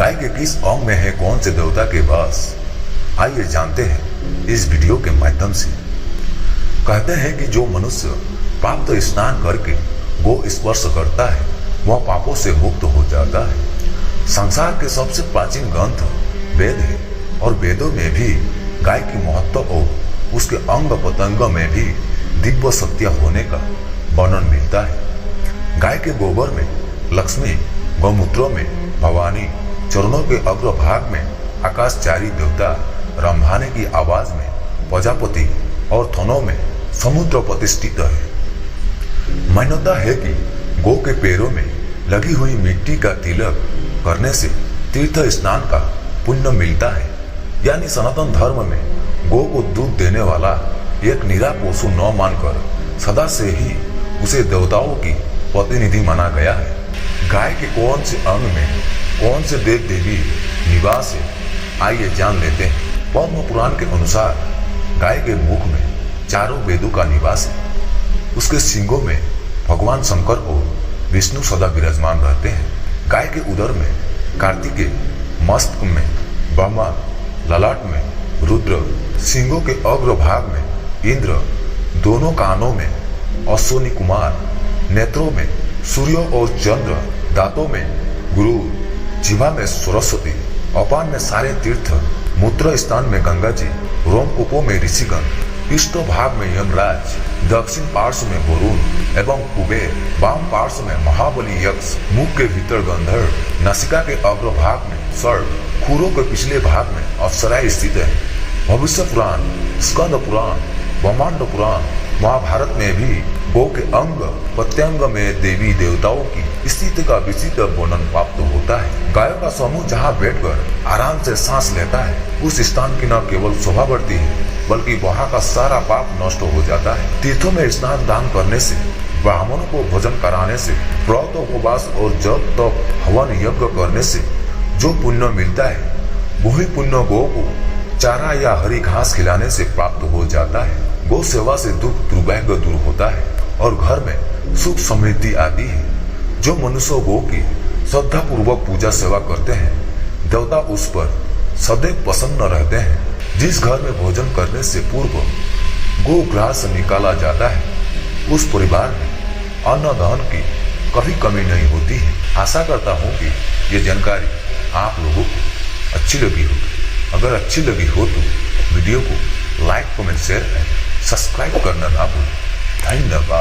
गाय के किस अंग में है कौन से देवता के वास, आइए जानते हैं इस वीडियो के माध्यम से। कहते हैं कि जो मनुष्य प्राप्त स्नान करके गो स्पर्श करता है वह पापों से मुक्त हो जाता है। संसार के सबसे प्राचीन ग्रंथ वेद है और वेदों में भी गाय की महत्व और उसके अंग पतंग में भी दिव्य सत्य होने का वर्णन मिलता है। गाय के गोबर में लक्ष्मी, गौमूत्रों में भवानी, चरणों के अग्रभाग में आकाशचारी देवता, रंभाने की आवाज में प्रजापति और थनों में समुद्र प्रतिष्ठित है। मान्यता है कि गो के पैरों में लगी हुई मिट्टी का तिलक करने से तीर्थ स्नान का पुण्य मिलता है। यानी सनातन धर्म में गो को दूध देने वाला एक निरा पशु न मानकर सदा से ही उसे देवताओं की प्रतिनिधि माना गया है। गाय के कौन से अंग में कौन से देव देवी निवास है, आइए जान लेते हैं। पद्म पुराण के अनुसार गाय के मुख में चारों वेदों का निवास है। उसके सींगों में भगवान शंकर और विष्णु सदा विराजमान रहते हैं। गाय के उदर में कार्तिकेय, मस्तक में ब्रह्मा, ललाट में रुद्र, सींगों के अग्रभाग में इंद्र, दोनों कानों में अश्विनी कुमार, नेत्रों में सूर्य और चंद्र, दांतों में गुरु, जिह्वा में सरस्वती, अपान में सारे तीर्थ, मूत्र स्थान में गंगा जी, रोमकूपों में ऋषिगण, पृष्ठ भाग में यमराज, दक्षिण पार्श्व में वरुण एवं कुबेर, वाम पार्श्व में महाबली यक्ष, मुख के भीतर गंधर्व, नासिका के अग्रभाग में सर्प, खुरों के पिछले भाग में अप्सराएं स्थित है। भविष्य पुराण, स्कंद पुराण, ब्रह्मांड पुराण, महाभारत में भी गो के अंग प्रत्यंग में देवी देवताओं की स्थिति का विचित्र वर्णन प्राप्त होता है। गायों का समूह जहाँ बैठकर आराम से सांस लेता है उस स्थान की न केवल शोभा बढ़ती है बल्कि वहाँ का सारा पाप नष्ट हो जाता है। तीर्थों में स्नान दान करने से, ब्राह्मणों को भोजन कराने से, व्रत उपवास और जप तप हवन यज्ञ करने से जो पुण्य मिलता है वही पुण्य गो को चारा या हरी घास खिलाने से प्राप्त हो जाता है। गो सेवा से दुख दुर्भाग्य दूर होता है और घर में सुख समृद्धि आती है। जो मनुष्य गो की श्रद्धा पूर्वक पूजा सेवा करते हैं देवता उस पर सदैव प्रसन्न रहते हैं। जिस घर में भोजन करने से पूर्व गो ग्रास निकाला जाता है उस परिवार में अन्न धन की कभी कमी नहीं होती है। आशा करता हूँ कि ये जानकारी आप लोगों को अच्छी लगी होगी। अगर अच्छी लगी हो तो वीडियो को like, comment, share and subscribe करना ना भूलें। धन्यवाद।